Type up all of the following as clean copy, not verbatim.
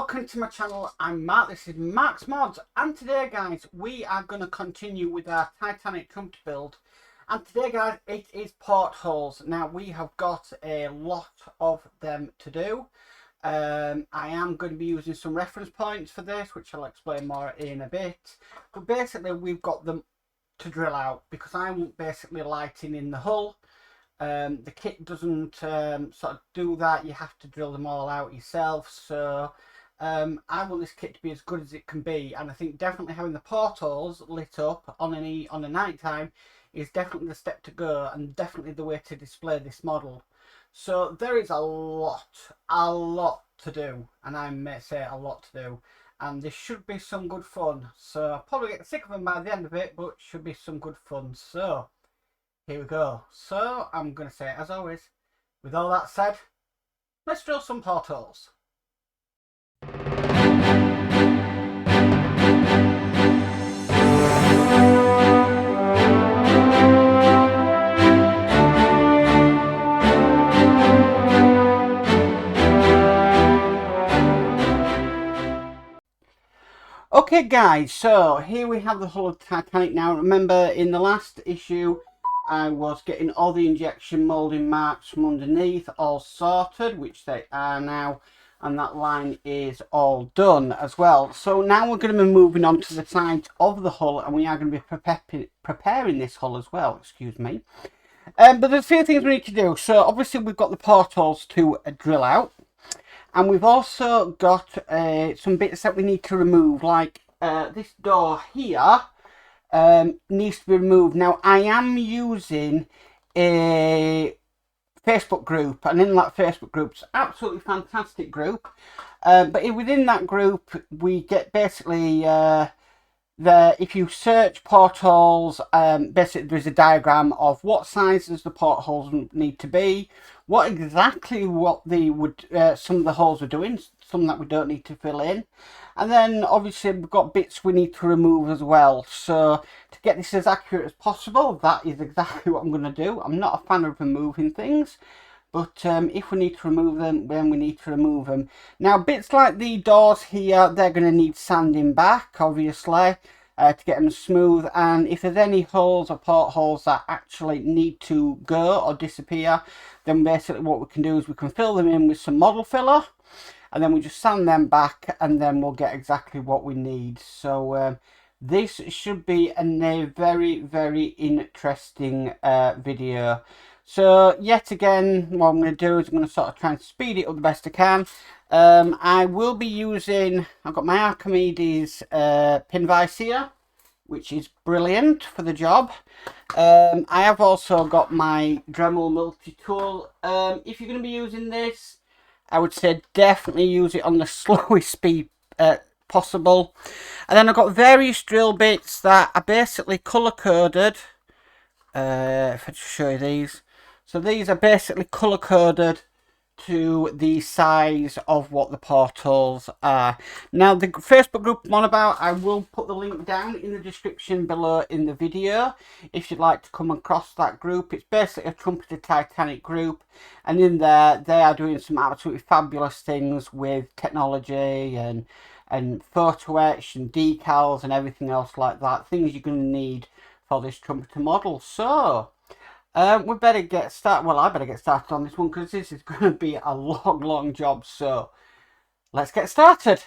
welcome to my channel. I'm Mark, this is Mark's Mods, and today guys we are going to continue with our Titanic trumpeter build. And today guys it is portholes. Now we have got a lot of them to do. I am going to be using some reference points for this, which I'll explain more in a bit. But basically we've got them to drill out because I'm basically lighting in the hull. The kit doesn't sort of do that. You have to drill them all out yourself. So I want this kit to be as good as it can be, and I think definitely having the portholes lit up on a night time is definitely the step to go, and definitely the way to display this model. So there is a lot to do, and I may say a lot to do, and this should be some good fun. So I'll probably get sick of them by the end of it, but it should be some good fun. So here we go. So I'm going to say, as always, with all that said, let's drill some portholes. Okay guys, so here we have the hull of Titanic. Now remember, in the last issue I was getting all the injection moulding marks from underneath all sorted, which they are now, and that line is all done as well. So now we're going to be moving on to the sides of the hull, and we are going to be preparing this hull as well, excuse me. But there's a few things we need to do. So obviously we've got the portholes to drill out, and we've also got some bits that we need to remove, like this door here. Needs to be removed. Now I am using a Facebook group, and in that Facebook group, it's an absolutely fantastic group, but within that group we get basically if you search portholes, basically there's a diagram of what sizes the portholes need to be, what they would some of the holes are doing, some that we don't need to fill in, and then obviously we've got bits we need to remove as well. So to get this as accurate as possible, that is exactly what I'm going to do. I'm not a fan of removing things, but if we need to remove them, then we need to remove them. Now bits like the doors here, they're going to need sanding back, obviously, to get them smooth. And if there's any holes or portholes that actually need to go or disappear, then basically what we can do is we can fill them in with some model filler, and then we just sand them back, and then we'll get exactly what we need. So this should be a very interesting video. So yet again, what I'm going to do is I'm going to sort of try and speed it up the best I can. I will be using, I've got my Archimedes pin vise here, which is brilliant for the job. I have also got my Dremel multi-tool. If you're going to be using this, I would say definitely use it on the slowest speed possible. And then I've got various drill bits that are basically colour coded. If I just show you these. So these are basically colour coded to the size of what the portholes are. Now the Facebook group I'm on about, I will put the link down in the description below in the video if you'd like to come across that group. It's basically a Trumpeter Titanic group, and in there they are doing some absolutely fabulous things with technology and photo etch and decals and everything else like that, things you're going to need for this trumpeter model. So we better get started. Well, I better get started on this one because this is going to be a long job. So let's get started.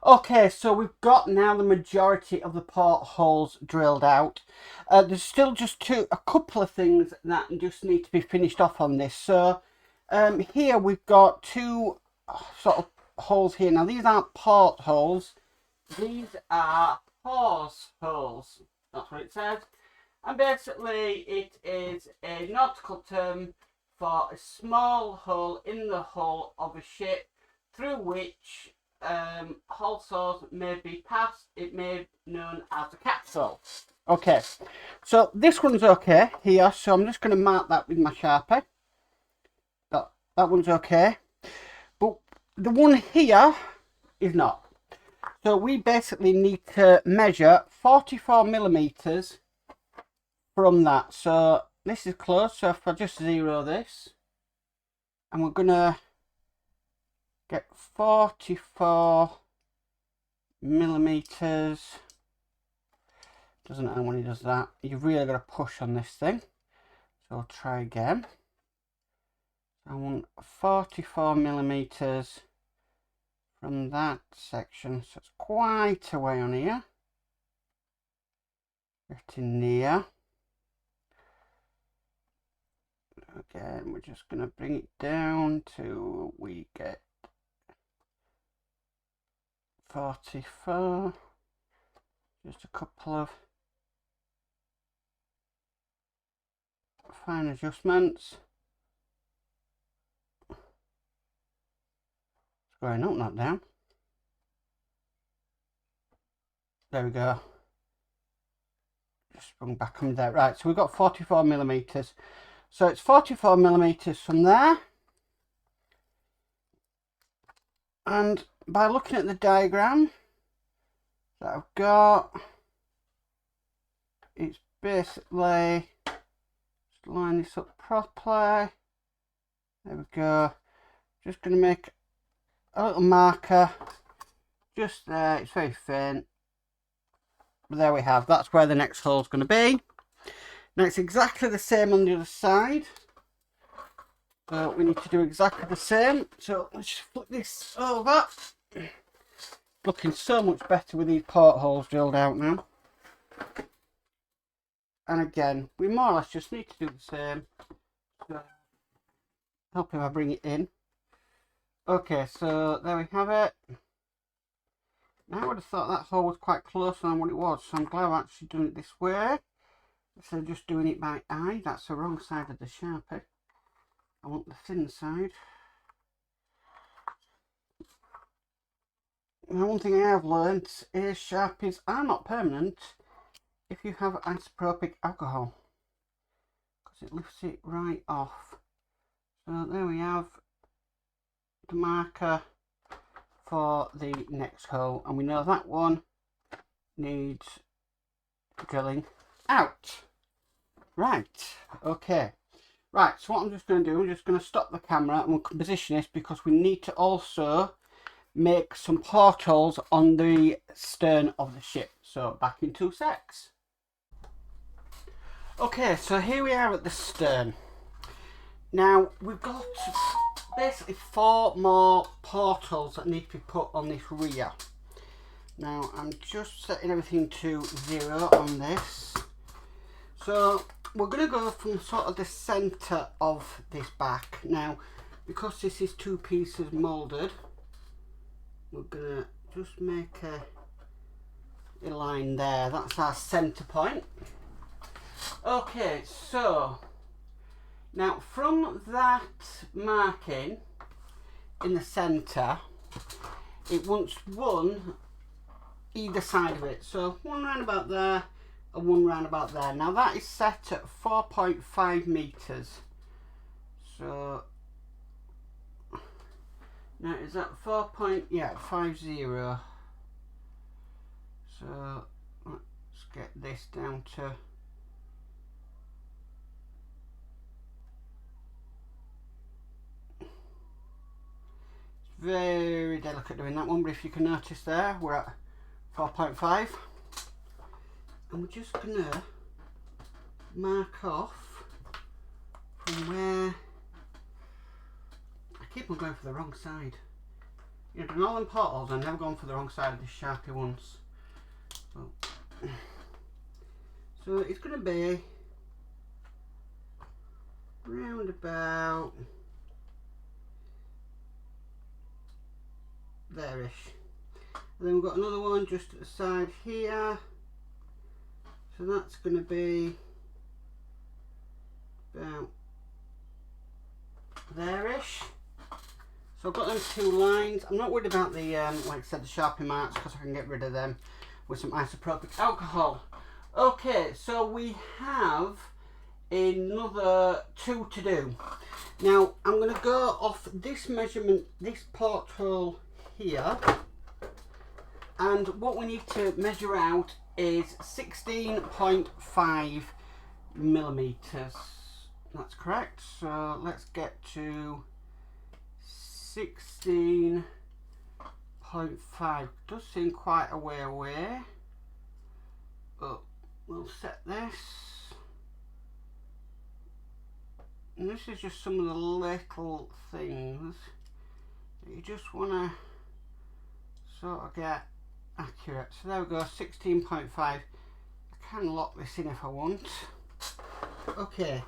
Okay, so we've got now the majority of the portholes drilled out. There's still just a couple of things that just need to be finished off on this. So here we've got two sort of holes here. Now these aren't portholes, these are pause holes. That's what it says. And basically it is a nautical term for a small hole in the hull of a ship through which hull saws may be passed. It may be known as a capsule. Okay, so this one's okay here, so I'm just going to mark that with my Sharpie. That one's okay, but the one here is not. So we basically need to measure 44 millimeters from that. So this is close, so if I just zero this, and we're going to get 44 millimeters. Doesn't know when he does that. You've really got to push on this thing. So I'll try again. I want 44 millimeters from that section. So it's quite a way on here. Getting near. Again, we're just going to bring it down till we get 44. Just a couple of fine adjustments. It's going up, not down. There we go. Just sprung back on there. Right, so we've got 44 millimeters. So it's 44 millimeters from there. And by looking at the diagram that I've got, it's basically, just line this up properly. There we go. Just going to make a little marker just there. It's very faint. But there we have. That's where the next hole is going to be. Now it's exactly the same on the other side. So we need to do exactly the same. So let's just flip this over. Looking so much better with these portholes drilled out now. And again, we more or less just need to do the same. So help if I bring it in. Okay, so there we have it. Now I would have thought that hole was quite close on what it was, so I'm glad I've actually done it this way. Instead of just doing it by eye. That's the wrong side of the Sharpie. I want the thin side. Now one thing I have learnt is Sharpies are not permanent if you have isopropyl alcohol, because it lifts it right off. So there we have the marker for the next hole, and we know that one needs drilling out. Right, okay. Right, so what I'm just going to do, I'm just going to stop the camera and we'll position this, because we need to also make some portholes on the stern of the ship. So back in 2 secs. Okay, so here we are at the stern. Now we've got basically 4 more portholes that need to be put on this rear. Now I'm just setting everything to 0 on this. So we're going to go from sort of the centre of this back. Now, because this is 2 pieces moulded, we're going to just make a line there. That's our centre point. Okay, so now from that marking in the centre, it wants one either side of it. So one round about there and one round about there. Now that is set at 4.5 meters. So now is that 4.50? So let's get this down to very delicate doing that one, but if you can notice there, we're at 4.5, and we're just gonna mark off from where I keep on going for the wrong side. Yeah, done all them portholes. I've never gone for the wrong side of the Sharpie once. So it's going to be round about there-ish. And then we've got another one just at the side here. So that's going to be about there-ish. So I've got them two lines. I'm not worried about the, like I said, the Sharpie marks, because I can get rid of them with some isopropyl alcohol. Okay, so we have another two to do. Now I'm going to go off this measurement, this porthole here, and what we need to measure out is 16.5 millimeters. That's correct. So let's get to 16.5. Does seem quite a way away. But we'll set this. And this is just some of the little things that you just want to sort of get accurate. So there we go, 16.5. I can lock this in if I want. Okay,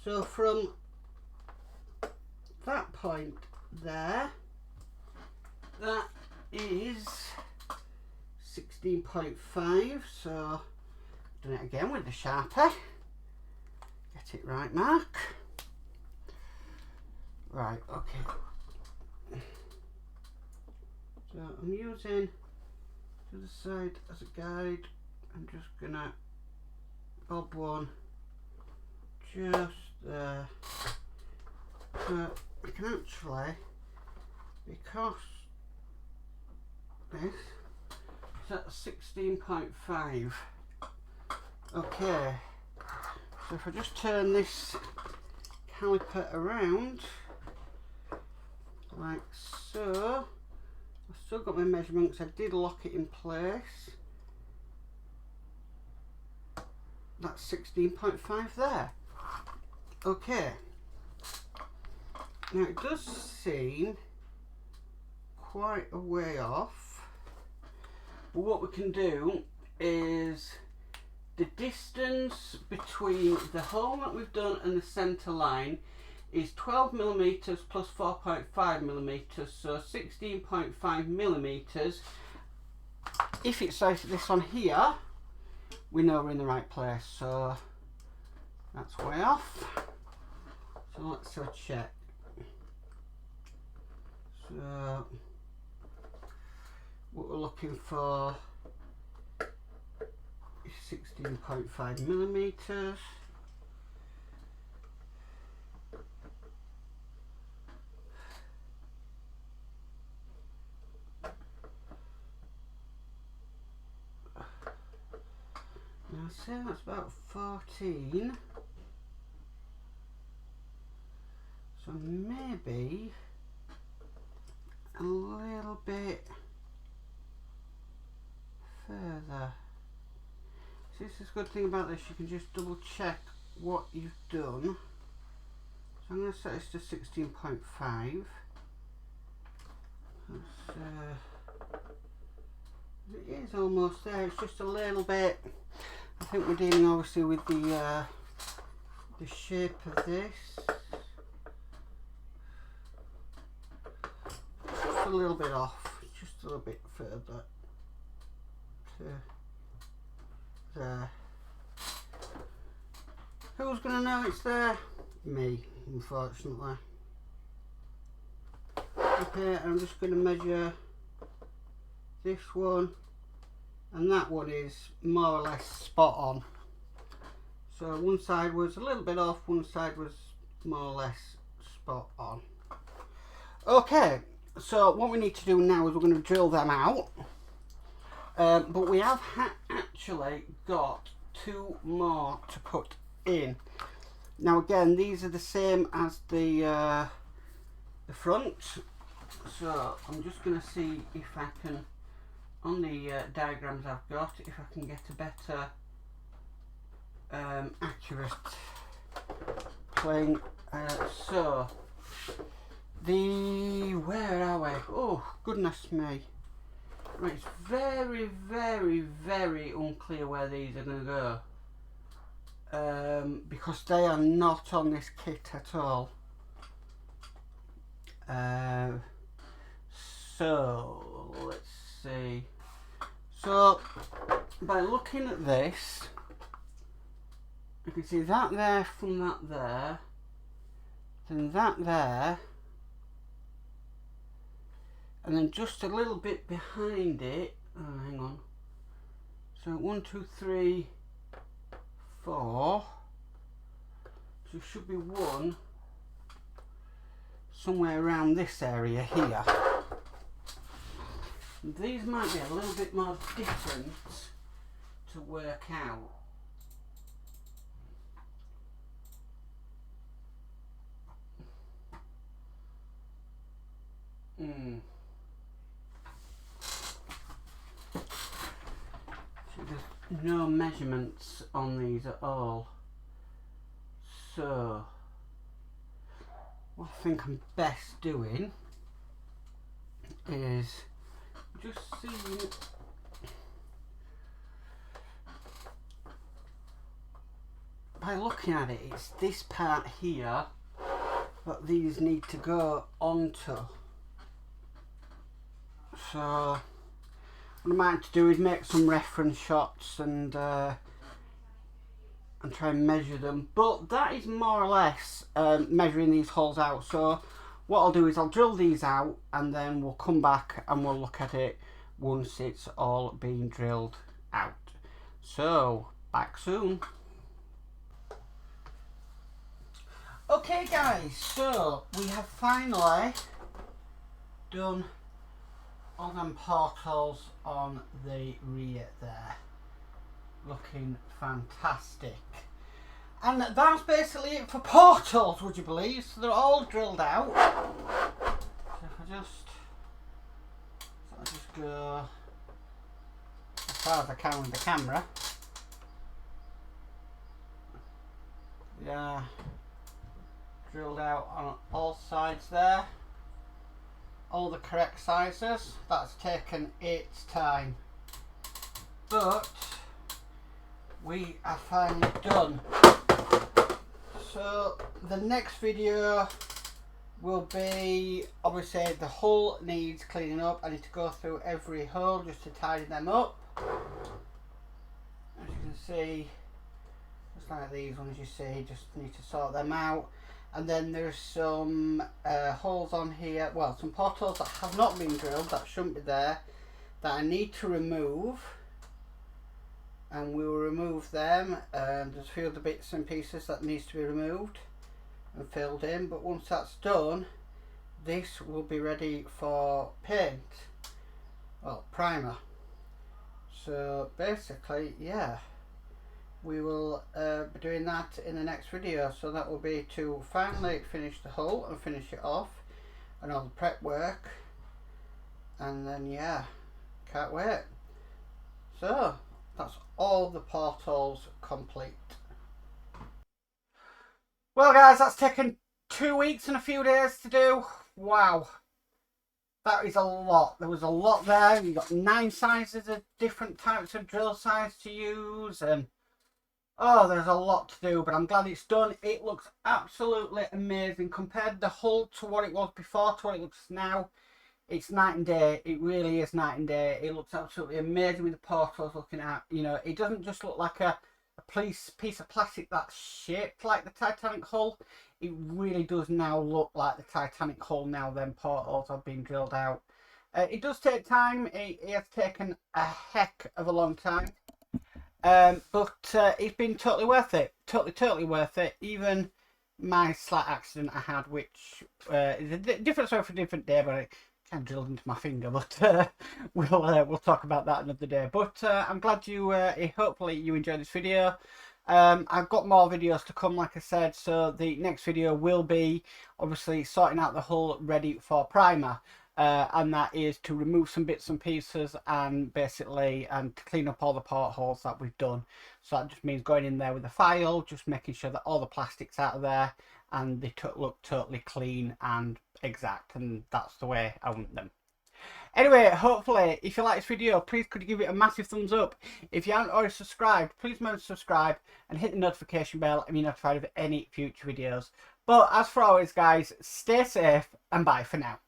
so from that point there, that is 16.5. So done it again with the Sharpie. Get it right, Mark. Right, okay. So I'm using to the side as a guide. I'm just gonna bob one just there. So I can actually, because this is at 16.5. Okay, so if I just turn this caliper around like so, I've still got my measurements. I did lock it in place. That's 16.5 there. Okay, now it does seem quite a way off, but what we can do is the distance between the hole that we've done and the centre line is 12 millimeters plus 4.5 millimeters, so 16.5 millimeters. If it's like this on here, we know we're in the right place, so that's way off. So let's have a check. So what we're looking for is 16.5 millimeters. Now say that's about 14. So maybe a little bit further. So this is a good thing about this, you can just double check what you've done. So I'm going to set this to 16.5. It is almost there, it's just a little bit. I think we're dealing obviously with the shape of this. Just a little bit off, just a little bit further to there. Who's going to know it's there? Me, unfortunately. Okay, I'm just going to measure this one, and that one is more or less spot on. So one side was a little bit off, one side was more or less spot on. Okay, so what we need to do now is we're going to drill them out, but we have actually got two more to put in. Now again, these are the same as the front, so I'm just going to see if I can, on the diagrams I've got, if I can get a better accurate playing. So Where are we? Oh, goodness me. Right, it's very, very, very unclear where these are going to go. Because they are not on this kit at all. So, let's see. So, by looking at this, you can see that there from that there, then that there, and then just a little bit behind it. Oh, hang on. So 1, 2, 3, 4. So it should be one somewhere around this area here. These might be a little bit more different to work out. So there's no measurements on these at all. So what I think I'm best doing is just seeing by looking at it, it's this part here that these need to go onto. So what I might do is make some reference shots and try and measure them, but that is more or less measuring these holes out. So what I'll do is I'll drill these out and then we'll come back and we'll look at it once it's all been drilled out. So back soon. Okay guys, so we have finally done all them portholes on the rear there. Looking fantastic. And that's basically it for portholes, would you believe? So they're all drilled out. So if I just go as far as I can with the camera. Yeah, drilled out on all sides there. All the correct sizes. That's taken its time. But we are finally done. So the next video will be, obviously the hull needs cleaning up. I need to go through every hole just to tidy them up. As you can see, just like these ones you see, just need to sort them out. And then there's some holes on here, well, some portholes that have not been drilled, that shouldn't be there, that I need to remove. And we will remove them. There's a few other bits and pieces that needs to be removed and filled in, but once that's done, this will be ready for paint, well, primer. So basically, yeah, we will be doing that in the next video. So that will be to finally finish the hull and finish it off and all the prep work, and then yeah, can't wait. So that's all the portholes complete. Well guys, that's taken 2 weeks and a few days to do. Wow, that is a lot. There was a lot there. You got 9 sizes of different types of drill size to use, and oh, there's a lot to do, but I'm glad it's done. It looks absolutely amazing. Compared the hull to what it was before to what it looks now, it's night and day. It really is night and day. It looks absolutely amazing with the portholes looking at. You know, it doesn't just look like a piece of plastic that's shaped like the Titanic hull. It really does now look like the Titanic hull now them portholes have been drilled out. It does take time. It has taken a heck of a long time. But it's been totally worth it. Totally worth it. Even my slight accident I had, which is a different story for a different day, but it kind of drilled into my finger. But we'll talk about that another day. But I'm glad you hopefully you enjoyed this video. I've got more videos to come, like I said. So the next video will be obviously sorting out the hull ready for primer. And that is to remove some bits and pieces and basically to clean up all the portholes that we've done. So that just means going in there with a file, just making sure that all the plastic's out of there and they look totally clean and exact, and that's the way I want them. Anyway, hopefully, if you like this video, please could you give it a massive thumbs up. If you haven't already subscribed, please remember to subscribe and hit the notification bell and be notified of any future videos. But as for always, guys, stay safe and bye for now.